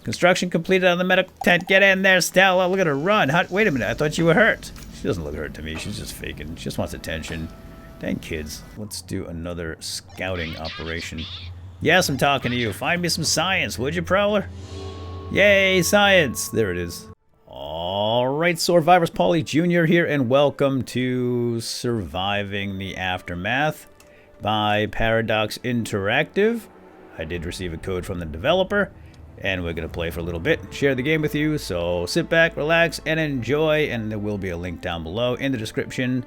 Construction completed on the medical tent. Get in there, Stella. Look at her run. Wait a minute. I thought you were hurt. She doesn't look hurt to me. She's just faking. She just wants attention. Dang kids. Let's do another scouting operation. Yes, I'm talking to you. Find me some science, would you, Prowler? Yay, science. There it is. Alright, Survivors, Paulie Jr. here, and welcome to Surviving the Aftermath by Paradox Interactive. I did receive a code from the developer, and we're going to play for a little bit, share the game with you, so sit back, relax, and enjoy, and there will be a link down below in the description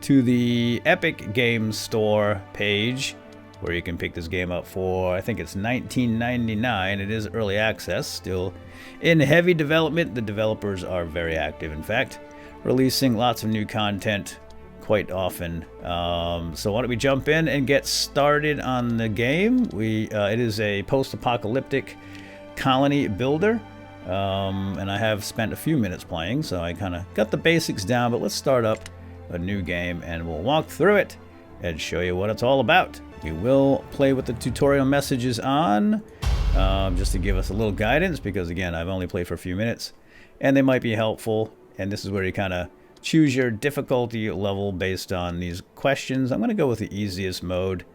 to the Epic Games Store page, where you can pick this game up for, I think it's $19.99. It is early access, still in heavy development. The developers are very active, in fact, releasing lots of new content quite often. So why don't we jump in and get started on the game? It is a post-apocalyptic colony builder, and I have spent a few minutes playing, so I kind of got the basics down, but let's start up a new game and we'll walk through it and show you what it's all about. We will play with the tutorial messages on, just to give us a little guidance, because again, I've only played for a few minutes and they might be helpful. And this is where you kind of choose your difficulty level based on these questions. I'm going to go with the easiest mode,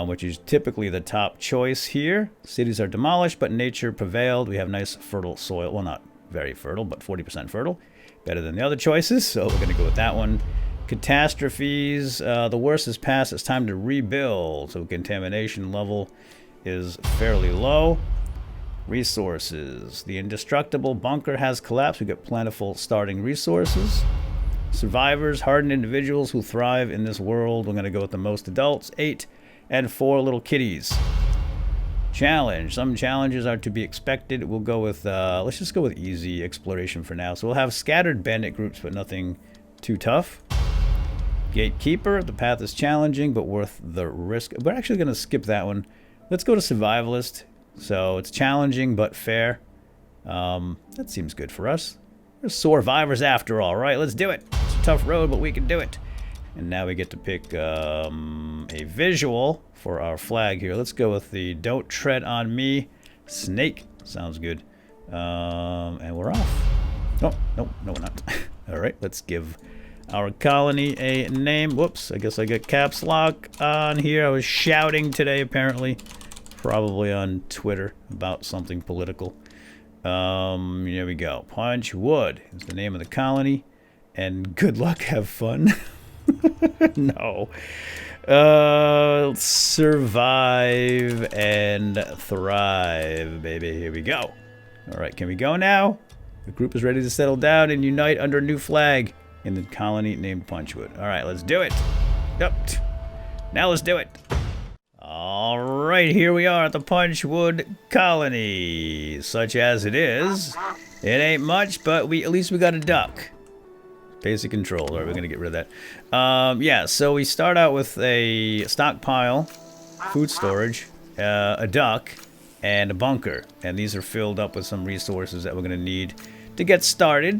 which is typically the top choice here. Cities are demolished, but nature prevailed. We have nice fertile soil. Well, not very fertile, but 40% fertile. Better than the other choices, so we're going to go with that one. Catastrophes, the worst is past, it's time to rebuild. So contamination level is fairly low. Resources, the indestructible bunker has collapsed. We got plentiful starting resources. Survivors, hardened individuals who thrive in this world. We're going to go with the most adults, 8 and 4 little kitties. Challenge, some challenges are to be expected. We'll go with, let's just go with easy exploration for now. So we'll have scattered bandit groups, but nothing too tough. Gatekeeper, the path is challenging but worth the risk. We're actually going to skip that one. Let's go to survivalist. So it's challenging but fair. That seems good for us. We're survivors after all, right? Let's do it. It's a tough road, but we can do it. And now we get to pick a visual for our flag here. Let's go with the don't tread on me snake. Sounds good. And we're off. No, we're not. All right, let's give our colony a name. Whoops, I guess I got caps lock on here. I was shouting today, apparently. Probably on Twitter about something political. Here we go. Punchwood is the name of the colony. And good luck, have fun. No. Survive and thrive, baby. Here we go. All right, can we go now? The group is ready to settle down and unite under a new flag in the colony named Punchwood. All right, let's do it. Yep. Now let's do it. All right, here we are at the Punchwood colony. Such as it is, it ain't much, but at least we got a duck. Basic control. All right, we're gonna get rid of that. Yeah, so we start out with a stockpile, food storage, a duck, and a bunker. And these are filled up with some resources that we're gonna need to get started.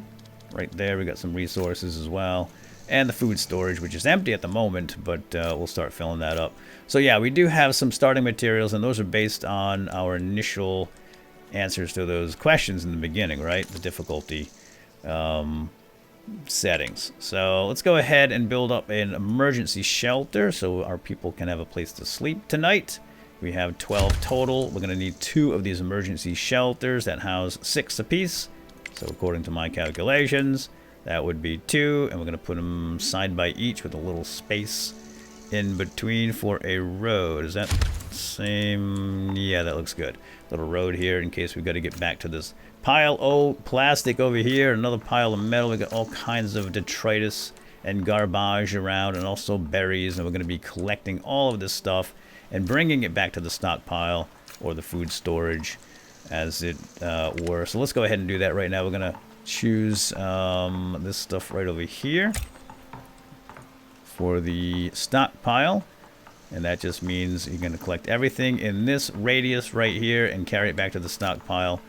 Right there, we got some resources as well. And the food storage, which is empty at the moment, but we'll start filling that up. So yeah, we do have some starting materials, and those are based on our initial answers to those questions in the beginning, right? The difficulty settings. So let's go ahead and build up an emergency shelter so our people can have a place to sleep tonight. We have 12 total. We're going to need 2 of these emergency shelters that house 6 apiece. So according to my calculations, that would be 2, and we're going to put them side by each with a little space in between for a road. Is that the same? Yeah, that looks good. Little road here in case we've got to get back to this pile of plastic over here, another pile of metal. We got all kinds of detritus and garbage around, and also berries, and we're going to be collecting all of this stuff and bringing it back to the stockpile or the food storage, as it were. So let's go ahead and do that right now. We're going to choose this stuff right over here for the stockpile, and that just means you're going to collect everything in this radius right here and carry it back to the stockpile.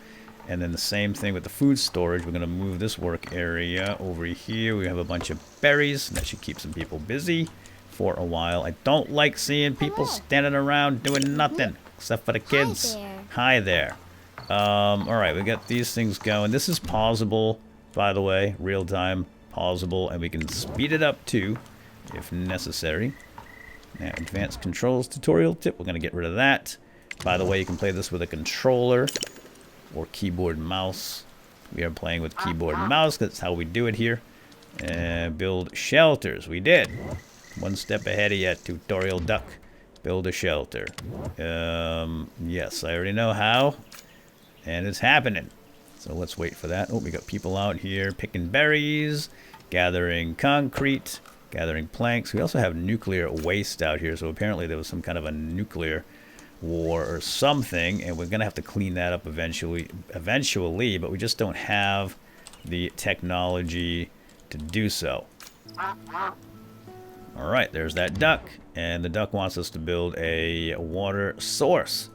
And then the same thing with the food storage. We're going to move this work area over here. We have a bunch of berries. That should keep some people busy for a while. I don't like seeing people standing around doing nothing except for the kids. Hi there. Hi there. Alright, we got these things going. This is pausable, by the way. Real-time pausable, and we can speed it up too, if necessary. Now, advanced controls tutorial tip. We're going to get rid of that. By the way, you can play this with a controller or keyboard and mouse. We are playing with keyboard and mouse. That's how we do it here. Build shelters. We did. One step ahead of you, tutorial duck. Build a shelter. Yes, I already know how. And it's happening. So let's wait for that. Oh, we got people out here picking berries, gathering concrete, gathering planks. We also have nuclear waste out here. So apparently there was some kind of a nuclear war or something, and we're gonna have to clean that up eventually, but we just don't have the technology to do so. All right, there's that duck, and the duck wants us to build a water source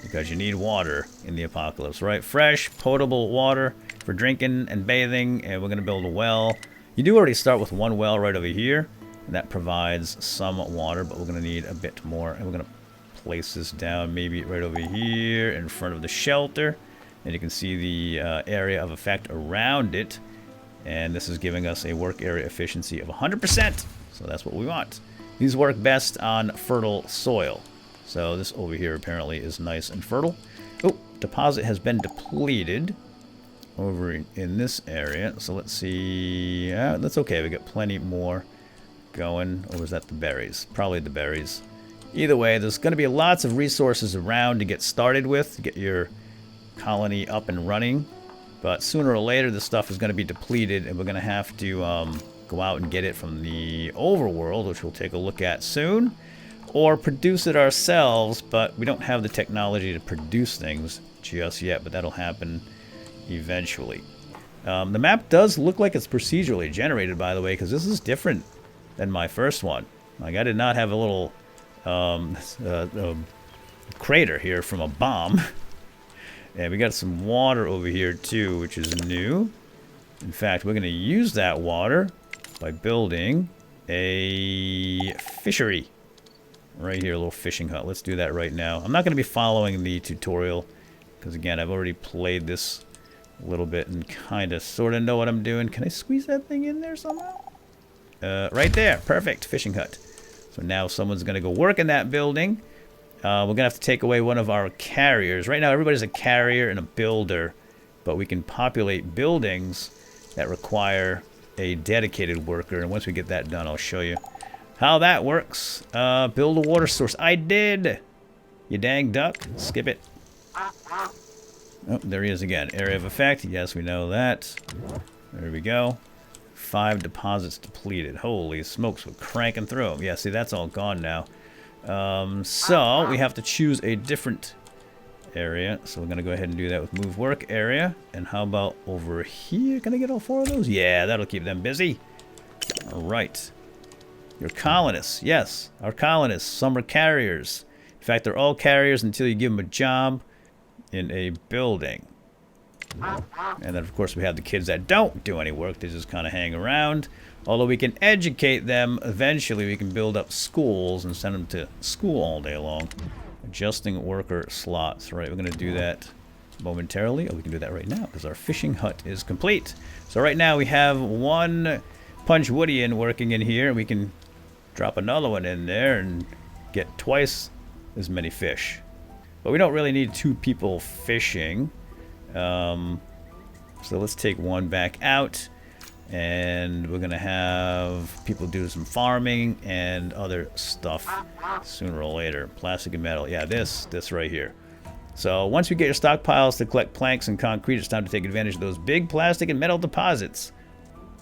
because you need water in the apocalypse, right? Fresh, potable water for drinking and bathing, and we're gonna build a well. You do already start with one well right over here, and that provides some water, but we're gonna need a bit more, and we're gonna place this down maybe right over here in front of the shelter, and you can see the area of effect around it, and this is giving us a work area efficiency of 100%, so that's what we want. These work best on fertile soil, so this over here apparently is nice and fertile. Oh, deposit has been depleted over in this area, so let's see. That's okay, we got plenty more going. Or was that the berries? Probably the berries. Either way, there's going to be lots of resources around to get started with, to get your colony up and running. But sooner or later, this stuff is going to be depleted, and we're going to have to go out and get it from the overworld, which we'll take a look at soon, or produce it ourselves, but we don't have the technology to produce things just yet, but that'll happen eventually. The map does look like it's procedurally generated, by the way, because this is different than my first one. Like, I did not have a little crater here from a bomb. And we got some water over here too, which is new. In fact, we're going to use that water by building a fishery right here, a little fishing hut. Let's do that right now. I'm not going to be following the tutorial because, again, I've already played this a little bit and kind of sort of know what I'm doing. Can I squeeze that thing in there somehow? Right there. Perfect. Fishing hut. So now someone's going to go work in that building. We're going to have to take away one of our carriers. Right now, everybody's a carrier and a builder, but we can populate buildings that require a dedicated worker. And once we get that done, I'll show you how that works. Build a water source. I did! You dang duck. Skip it. Oh, there he is again. Area of effect. Yes, we know that. There we go. 5 deposits depleted. Holy smokes, we're cranking through them. Yeah, see, that's all gone now. So we have to choose a different area. So we're going to go ahead and do that with move work area. And how about over here? Can I get all 4 of those? Yeah, that'll keep them busy. All right. Your colonists. Yes, our colonists. Some are carriers. In fact, they're all carriers until you give them a job in a building. And then, of course, we have the kids that don't do any work. They just kind of hang around. Although we can educate them, eventually we can build up schools and send them to school all day long. Adjusting worker slots. Right, we're going to do that momentarily. Oh, we can do that right now because our fishing hut is complete. So right now we have 1 Punchwoodian working in here. And we can drop another one in there and get twice as many fish. But we don't really need 2 people fishing. So let's take 1 back out, and we're gonna have people do some farming and other stuff sooner or later. Plastic and metal. Yeah, this right here. So once we get your stockpiles to collect planks and concrete, it's time to take advantage of those big plastic and metal deposits.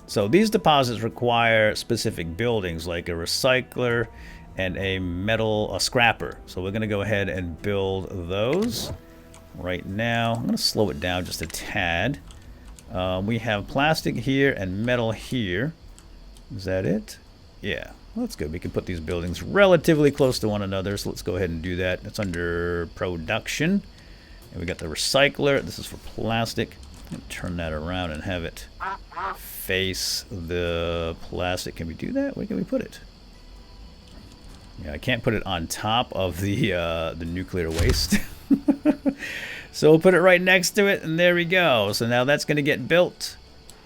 So these deposits require specific buildings like a recycler and a scrapper. So we're gonna go ahead and build those. Right now, I'm going to slow it down just a tad. We have plastic here and metal here. Is that it? Yeah, well, that's good. We can put these buildings relatively close to one another, so let's go ahead and do that. It's under production. And we got the recycler. This is for plastic. I'm going to turn that around and have it face the plastic. Can we do that? Where can we put it? Yeah, I can't put it on top of the nuclear waste. So we'll put it right next to it, and there we go. So now that's going to get built.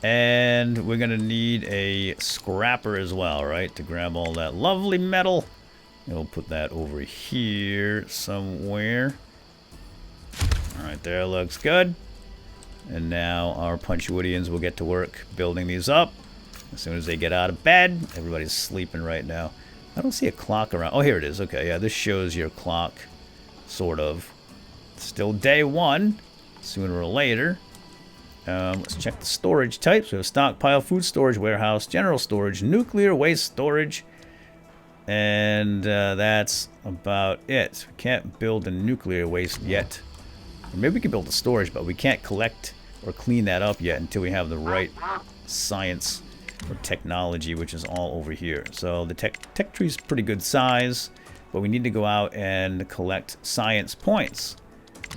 And we're going to need a scrapper as well, right? To grab all that lovely metal. And we'll put that over here somewhere. All right, there looks good. And now our Punchwoodians will get to work building these up. As soon as they get out of bed, everybody's sleeping right now. I don't see a clock around. Oh, here it is. Okay, yeah, this shows your clock, sort of. Still day one, sooner or later. Let's check the storage types. We have stockpile, food storage, warehouse, general storage, nuclear waste storage. And that's about it. We can't build a nuclear waste yet. Or maybe we can build a storage, but we can't collect or clean that up yet until we have the right science or technology, which is all over here. So the tech tree is pretty good size, but we need to go out and collect science points.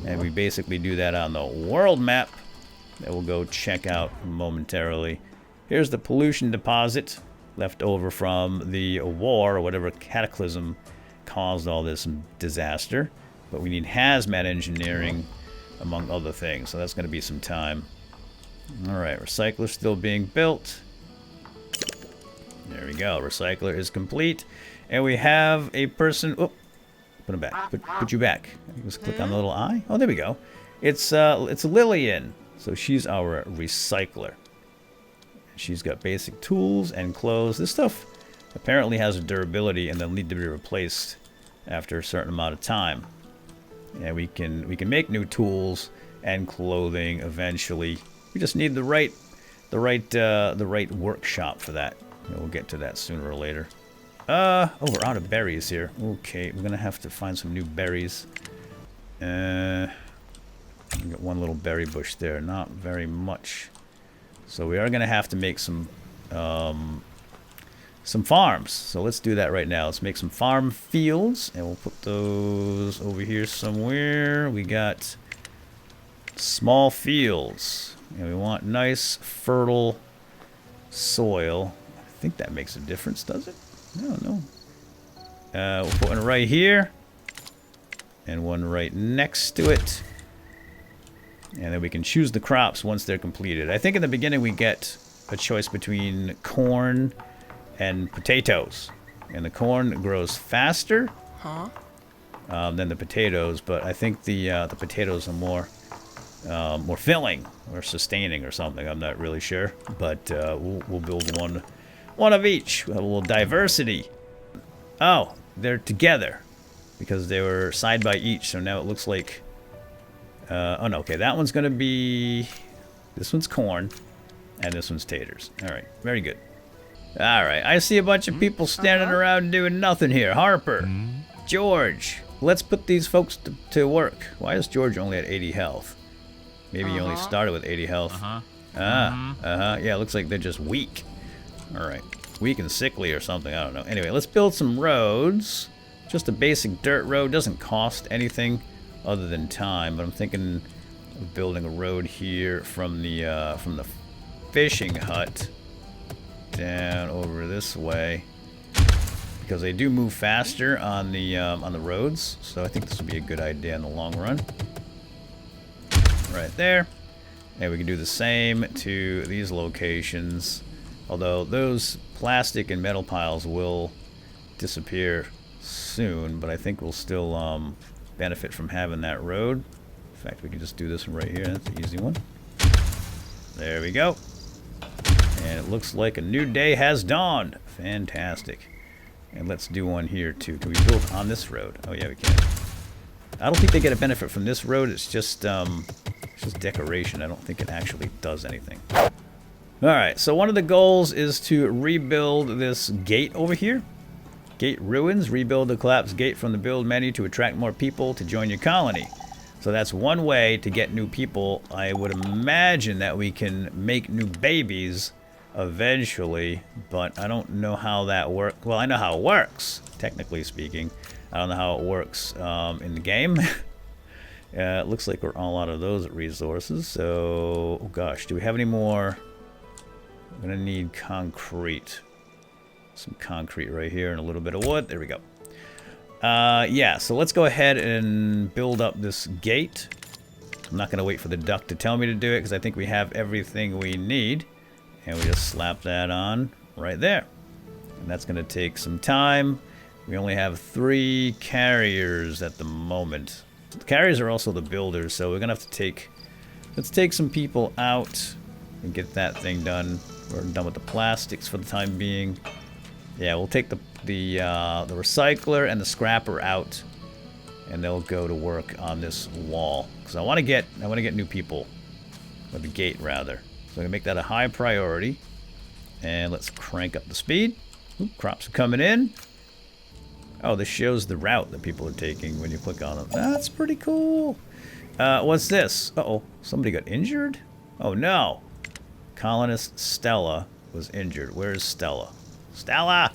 And we basically do that on the world map that we'll go check out momentarily. Here's the pollution deposit left over from the war or whatever cataclysm caused all this disaster. But we need hazmat engineering, among other things. So that's going to be some time. Alright, recycler still being built. There we go. Recycler is complete. And we have a person... Oh, put him back. Put you back. Just click on the little eye. Oh, there we go. It's Lillian. So she's our recycler. She's got basic tools and clothes. This stuff apparently has a durability and they'll need to be replaced after a certain amount of time. And we can make new tools and clothing eventually. We just need the right workshop for that. And we'll get to that sooner or later. Oh, we're out of berries here. Okay, we're gonna have to find some new berries. We got one little berry bush there, not very much. So we are gonna have to make some farms. So let's do that right now. Let's make some farm fields, and we'll put those over here somewhere. We got small fields, and we want nice, fertile soil. I think that makes a difference, does it? No. We'll put one right here, and one right next to it. And then we can choose the crops once they're completed. I think in the beginning we get a choice between corn and potatoes. And the corn grows faster than the potatoes, but I think the potatoes are more filling or sustaining or something. I'm not really sure, but we'll build one of each. We'll have a little diversity. Oh, they're together because they were side by each, so now it looks like... oh no, okay, that one's gonna be... This one's corn, and this one's taters. Alright, very good. Alright, I see a bunch of people standing around doing nothing here. Harper, George, let's put these folks to work. Why is George only at 80 health? Maybe he only started with 80 health. Yeah, it looks like they're just weak. Alright, weak and sickly or something, I don't know. Anyway, let's build some roads. Just a basic dirt road, doesn't cost anything other than time, but I'm thinking of building a road here from the fishing hut down over this way, because they do move faster on the roads, so I think this would be a good idea in the long run. Right there. And we can do the same to these locations, although those plastic and metal piles will disappear soon, but I think we'll still benefit from having that road. In fact, we can just do this one right here. That's an easy one. There we go. And it looks like a new day has dawned. Fantastic. And let's do one here too. Can we build on this road? Oh yeah, we can. I don't think they get a benefit from this road. It's just decoration. I don't think it actually does anything. Alright, so one of the goals is to rebuild this gate over here. Gate ruins. Rebuild the collapsed gate from the build menu to attract more people to join your colony. So that's one way to get new people. I would imagine that we can make new babies eventually, but I don't know how that works. Well, I know how it works, technically speaking. I don't know how it works in the game. It looks like we're all out of those resources. So, oh gosh, do we have any more? I'm gonna need concrete. Some concrete right here and a little bit of wood. There we go. Yeah, so let's go ahead and build up this gate. I'm not going to wait for the duck to tell me to do it because I think we have everything we need. And we just slap that on right there. And that's going to take some time. We only have 3 carriers at the moment. The carriers are also the builders, so we're going to have to take... Let's take some people out and get that thing done. We're done with the plastics for the time being. Yeah, we'll take the recycler and the scrapper out, and they'll go to work on this wall. Because I want to get new people, or the gate rather. So I'm gonna make that a high priority, and let's crank up the speed. Ooh, crops are coming in. Oh, this shows the route that people are taking when you click on them. That's pretty cool. What's this? Uh-oh, somebody got injured? Oh no. Colonist Stella was injured. Where's Stella? Stella!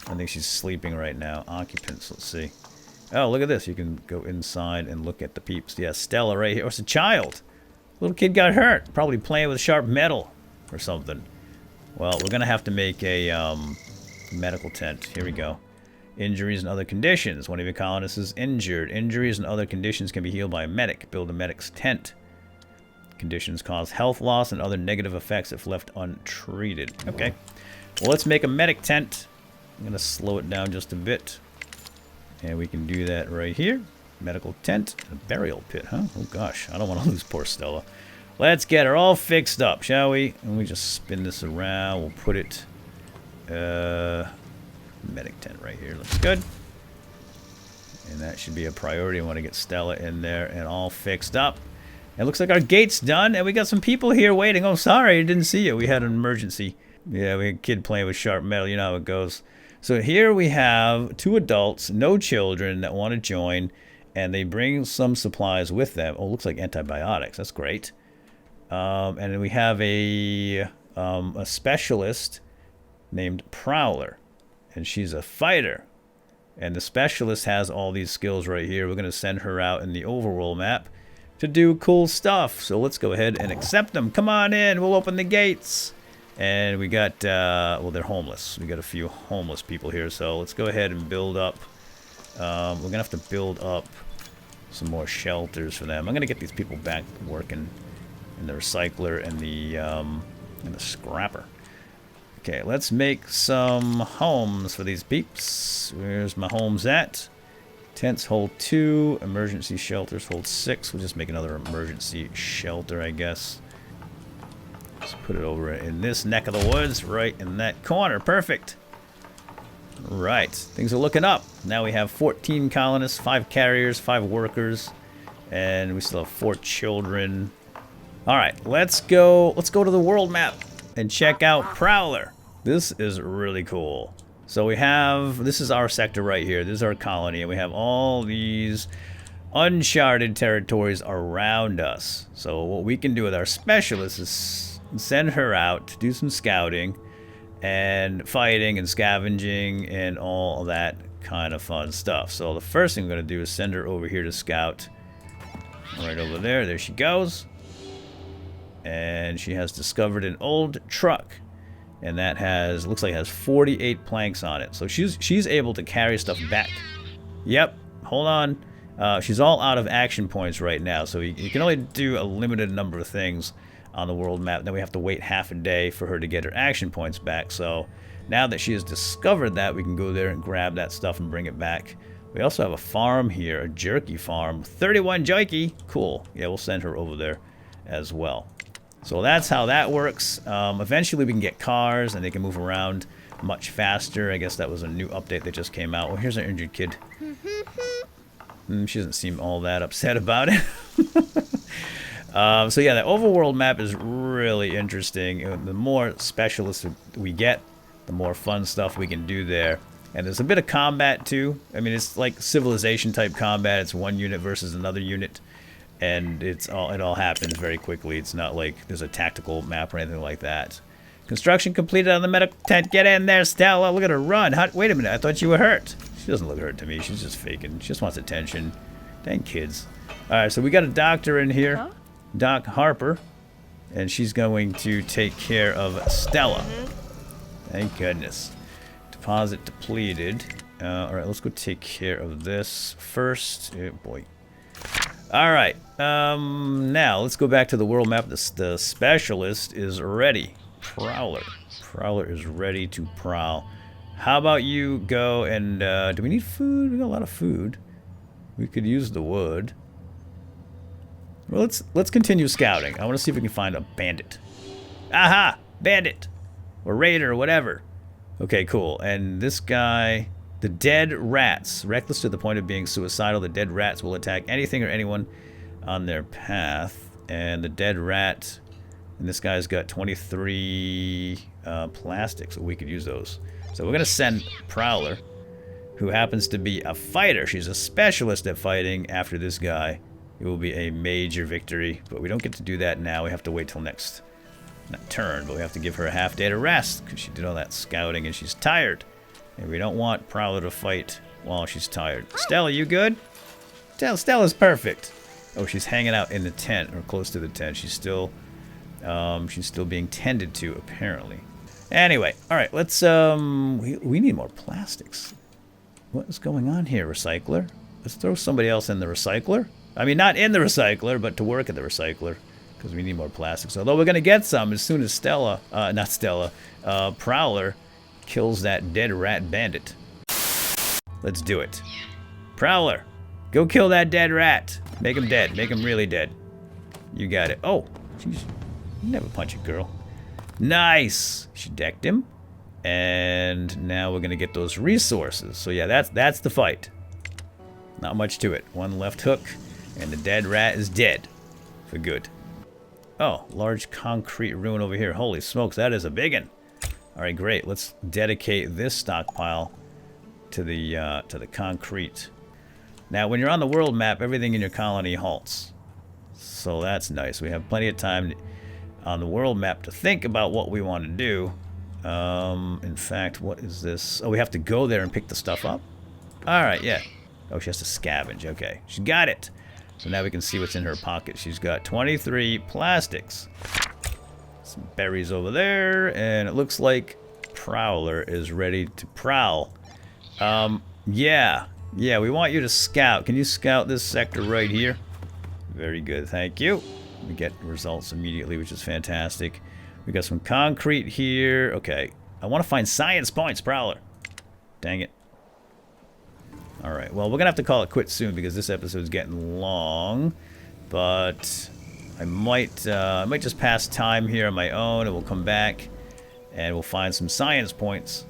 I think she's sleeping right now. Occupants, let's see. Oh, look at this. You can go inside and look at the peeps. Yeah, Stella right here. Oh, it's a child. Little kid got hurt. Probably playing with sharp metal or something. Well, we're going to have to make a medical tent. Here we go. Injuries and other conditions. One of your colonists is injured. Injuries and other conditions can be healed by a medic. Build a medic's tent. Conditions cause health loss and other negative effects if left untreated. Okay. Well, let's make a medic tent. I'm going to slow it down just a bit. And we can do that right here. Medical tent. A burial pit, huh? Oh, gosh. I don't want to lose poor Stella. Let's get her all fixed up, shall we? And we just spin this around. We'll put it... medic tent right here. Looks good. And that should be a priority. I want to get Stella in there and all fixed up. It looks like our gate's done, and we got some people here waiting. Oh, sorry, I didn't see you. We had an emergency. Yeah, we had a kid playing with sharp metal. You know how it goes. So here we have 2 adults, no children that want to join, and they bring some supplies with them. Oh, looks like antibiotics. That's great. And then we have a specialist named Prowler, and she's a fighter. And the specialist has all these skills right here. We're going to send her out in the overworld map to do cool stuff. So let's go ahead and accept them. Come on in. We'll open the gates. And we got, well, they're homeless. We got a few homeless people here. So let's go ahead and build up. We're going to have to build up some more shelters for them. I'm going to get these people back working in the recycler and the scrapper. Okay, let's make some homes for these peeps. Where's my homes at? Tents hold 2. Emergency shelters hold 6. We'll just make another emergency shelter, I guess. Let's put it over in this neck of the woods, right in that corner. Perfect. Right, things are looking up. Now we have 14 colonists, 5 carriers, 5 workers, and we still have 4 children. All right, let's go to the world map and check out Prowler. This is really cool. So we have, this is our sector right here. This is our colony, and we have all these uncharted territories around us. So what we can do with our specialists is send her out to do some scouting and fighting and scavenging and all of that kind of fun stuff. So the first thing we're going to do is send her over here to scout. Right over there. There she goes. And she has discovered an old truck. And that has, looks like it has 48 planks on it. So she's able to carry stuff back. Yep. Hold on. She's all out of action points right now. So you can only do a limited number of things on the world map. Then we have to wait half a day for her to get her action points back. So now that she has discovered that, we can go there and grab that stuff and bring it back. We also have a farm here, a jerky farm. 31 jerky. Cool. Yeah, we'll send her over there as well. So that's how that works. Eventually we can get cars and they can move around much faster. I guess that was a new update that just came out. Well, here's our injured kid. She doesn't seem all that upset about it. So yeah, the overworld map is really interesting. The more specialists we get, the more fun stuff we can do there. And there's a bit of combat too. I mean, it's like civilization type combat. It's one unit versus another unit. And it all happens very quickly. It's not like there's a tactical map or anything like that. Construction completed on the medical tent. Get in there, Stella. Look at her run. Wait a minute. I thought you were hurt. She doesn't look hurt to me. She's just faking. She just wants attention. Dang kids. All right, so we got a doctor in here. Huh? Doc Harper. And she's going to take care of Stella. Thank goodness. Deposit depleted. All right, let's go take care of this first. Oh, boy. All right. Now let's go back to the world map. The specialist is ready. Prowler. Prowler is ready to prowl. How about you go and do we need food? We got a lot of food. We could use the wood. Well, let's continue scouting. I want to see if we can find a bandit. Aha! Bandit! Or raider or whatever. Okay, cool. And this guy, the dead rats. Reckless to the point of being suicidal, the dead rats will attack anything or anyone on their path. And the dead rat, and this guy's got 23 plastics, so we could use those. So we're going to send Prowler, who happens to be a fighter. She's a specialist at fighting after this guy. It will be a major victory, but we don't get to do that now. We have to wait till next, not turn, but we have to give her a half day to rest because she did all that scouting and she's tired. And we don't want Prowler to fight while she's tired. Stella, you good? Stella's perfect. Oh, she's hanging out in the tent or close to the tent. She's still being tended to apparently. Anyway, all right, let's we need more plastics. What is going on here, recycler? Let's throw somebody else in the recycler. I mean, not in the recycler, but to work at the recycler, because we need more plastics. Although we're going to get some as soon as Prowler kills that dead rat bandit. Let's do it. Prowler, go kill that dead rat. Make him dead. Make him really dead. You got it. Oh, jeez. You never punch a girl. Nice. She decked him. And now we're going to get those resources. So yeah, that's the fight. Not much to it. One left hook. And the dead rat is dead. For good. Oh, large concrete ruin over here. Holy smokes, that is a big one. Alright, great. Let's dedicate this stockpile to the concrete. Now, when you're on the world map, everything in your colony halts. So that's nice. We have plenty of time on the world map to think about what we want to do. In fact, what is this? Oh, we have to go there and pick the stuff up? Alright, yeah. Oh, she has to scavenge. Okay, she got it. So now we can see what's in her pocket. She's got 23 plastics. Some berries over there. And it looks like Prowler is ready to prowl. Yeah, we want you to scout. Can you scout this sector right here? Very good, thank you. We get results immediately, which is fantastic. We got some concrete here. Okay, I want to find science points, Prowler. Dang it. Alright, well, we're going to have to call it quits soon because this episode's getting long. But I might just pass time here on my own and we'll come back and we'll find some science points.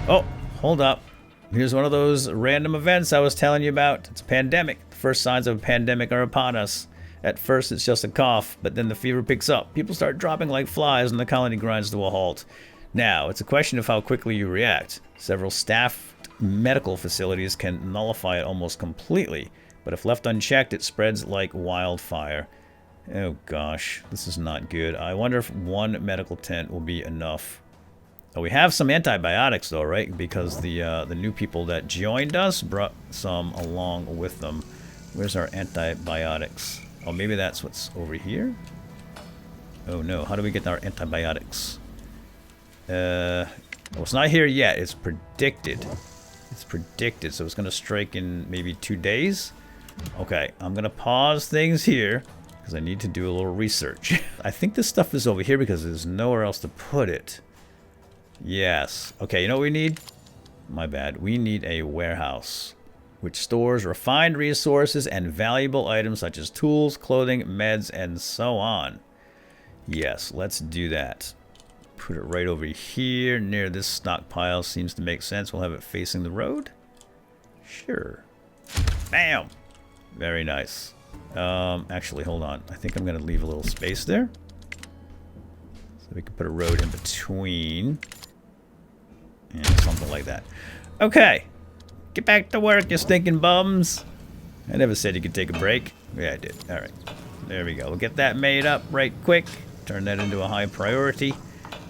Oh, hold up. Here's one of those random events I was telling you about. It's a pandemic. The first signs of a pandemic are upon us. At first, it's just a cough, but then the fever picks up. People start dropping like flies and the colony grinds to a halt. Now, it's a question of how quickly you react. Several staffed medical facilities can nullify it almost completely, but if left unchecked, it spreads like wildfire. Oh gosh, this is not good. I wonder if one medical tent will be enough. Oh, we have some antibiotics though, right? Because the new people that joined us brought some along with them. Where's our antibiotics? Oh, maybe that's what's over here? Oh no, how do we get our antibiotics? Well, it's not here yet. It's predicted. It's predicted, so it's going to strike in maybe 2 days. Okay, I'm going to pause things here because I need to do a little research. I think this stuff is over here because there's nowhere else to put it. Yes. Okay, you know what we need? My bad. We need a warehouse which stores refined resources and valuable items such as tools, clothing, meds, and so on. Yes, let's do that. Put it right over here near this stockpile. Seems to make sense. We'll have it facing the road. Sure. Bam! Very nice. Actually, hold on. I think I'm going to leave a little space there. So we can put a road in between. And something like that. Okay. Get back to work, you stinking bums. I never said you could take a break. Yeah, I did. Alright. There we go. We'll get that made up right quick. Turn that into a high priority.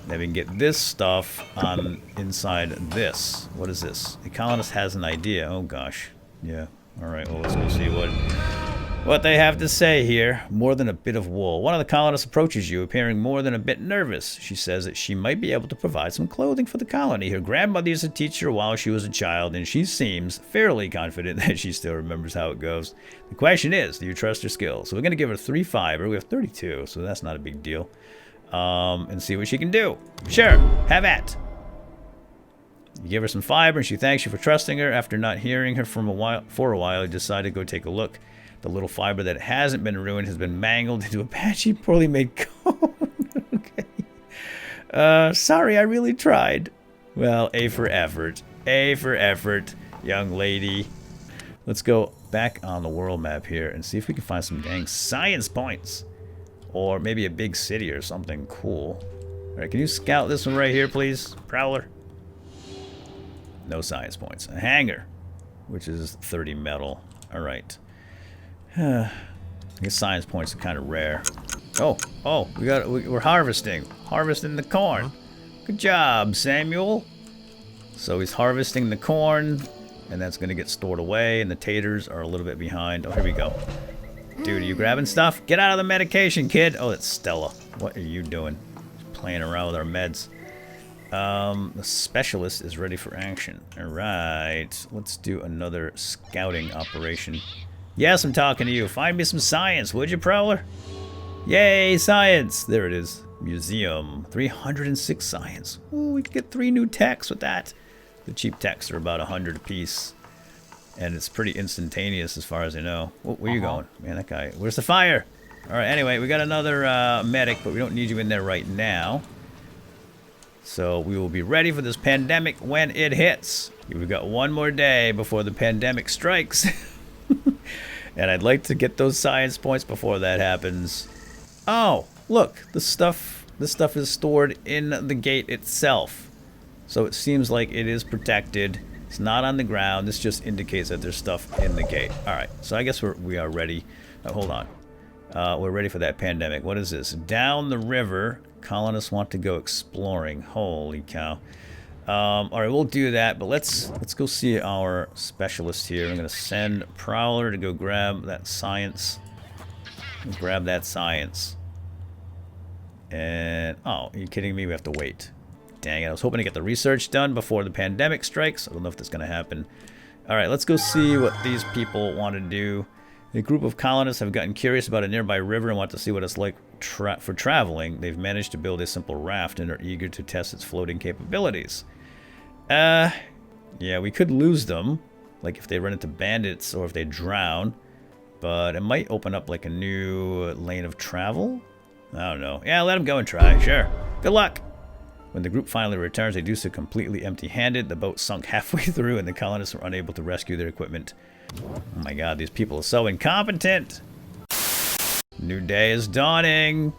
Then we can get this stuff on inside this. What is this? The colonist has an idea. Oh gosh. Yeah. Alright, well let's go see what what they have to say here. More than a bit of wool. One of the colonists approaches you, appearing more than a bit nervous. She says that she might be able to provide some clothing for the colony. Her grandmother used to teach her while she was a child, and she seems fairly confident that she still remembers how it goes. The question is, do you trust her skills? So we're going to give her 3 fiber. We have 32, so that's not a big deal. And see what she can do. Sure, have at. You give her some fiber, and she thanks you for trusting her. After not hearing her for a while, you decide to go take a look. The little fiber that hasn't been ruined has been mangled into a patchy, poorly made cone. Okay. Sorry, I really tried. Well, A for effort. A for effort, young lady. Let's go back on the world map here and see if we can find some dang science points. Or maybe a big city or something cool. Alright, can you scout this one right here, please? Prowler. No science points. A hangar, which is 30 metal. Alright. I guess science points are kind of rare. Oh, we're harvesting. Harvesting the corn. Good job, Samuel. So he's harvesting the corn, and that's going to get stored away, and the taters are a little bit behind. Oh, here we go. Dude, are you grabbing stuff? Get out of the medication, kid. Oh, that's Stella. What are you doing? Just playing around with our meds. The specialist is ready for action. All right. Let's do another scouting operation. Yes, I'm talking to you. Find me some science, would you, Prowler? Yay, science. There it is. Museum. 306 science. Ooh, we could get 3 new techs with that. The cheap techs are about 100 apiece. And it's pretty instantaneous as far as I know. Oh, where you going? Man, that guy. Where's the fire? All right, anyway, we got another medic, but we don't need you in there right now. So we will be ready for this pandemic when it hits. We've got 1 more day before the pandemic strikes. And I'd like to get those science points before that happens. Oh, look, this stuff is stored in the gate itself. So it seems like it is protected. It's not on the ground. This just indicates that there's stuff in the gate. All right, so I guess we are ready. Hold on. We're ready for that pandemic. What is this? Down the river, colonists want to go exploring. Holy cow. All right, we'll do that, but let's go see our specialist here. I'm going to send Prowler to go grab that science. Grab that science. And, oh, are you kidding me? We have to wait. Dang it, I was hoping to get the research done before the pandemic strikes. I don't know if that's going to happen. All right, let's go see what these people want to do. A group of colonists have gotten curious about a nearby river and want to see what it's like for traveling. They've managed to build a simple raft and are eager to test its floating capabilities. Yeah, we could lose them, like if they run into bandits or if they drown, but it might open up like a new lane of travel. I don't know. Yeah, let them go and try. Sure. Good luck. When the group finally returns, they do so completely empty-handed. The boat sunk halfway through and the colonists were unable to rescue their equipment. Oh my god, these people are so incompetent. New day is dawning.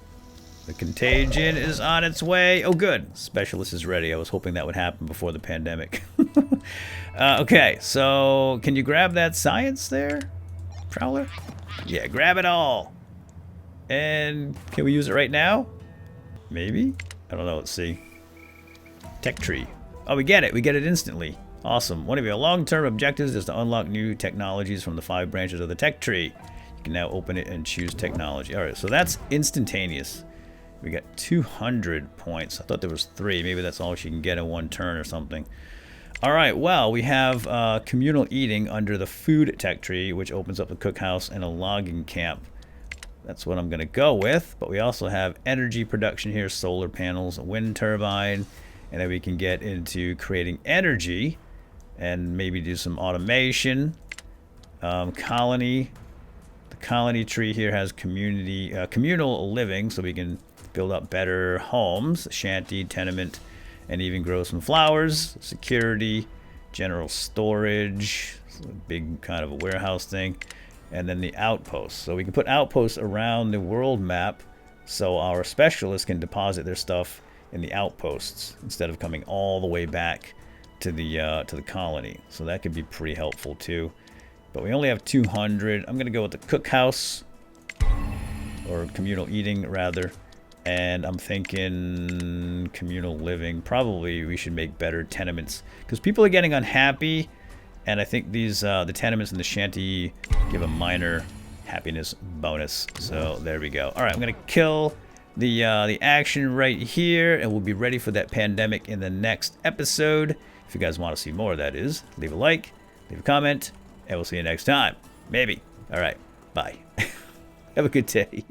The contagion is on its way. Oh good, specialist is ready. I was hoping that would happen before the pandemic. Okay, so can you grab that science there, Prowler? Yeah, grab it all. And can we use it right now? Maybe? I don't know, let's see. Tech tree. Oh, we get it instantly. Awesome. One of your long-term objectives is to unlock new technologies from the 5 branches of the tech tree. You can now open it and choose technology. Alright, so that's instantaneous. We got 200 points. I thought there was 3. Maybe that's all she can get in 1 turn or something. Alright, well, we have communal eating under the food tech tree, which opens up a cookhouse and a logging camp. That's what I'm going to go with. But we also have energy production here, solar panels, a wind turbine, and then we can get into creating energy and maybe do some automation. Colony. The colony tree here has communal living, so we can build up better homes, shanty, tenement, and even grow some flowers. Security, general storage, a big kind of a warehouse thing. And then the outposts. So we can put outposts around the world map so our specialists can deposit their stuff in the outposts instead of coming all the way back to the colony. So that could be pretty helpful too. But we only have 200. I'm going to go with the cookhouse, or communal eating rather. And I'm thinking communal living. Probably we should make better tenements because people are getting unhappy. And I think these the tenements and the shanty give a minor happiness bonus. So there we go. All right, I'm gonna kill the action right here, and we'll be ready for that pandemic in the next episode. If you guys want to see more, that is, leave a like, leave a comment, and we'll see you next time. Maybe. All right. Bye. Have a good day.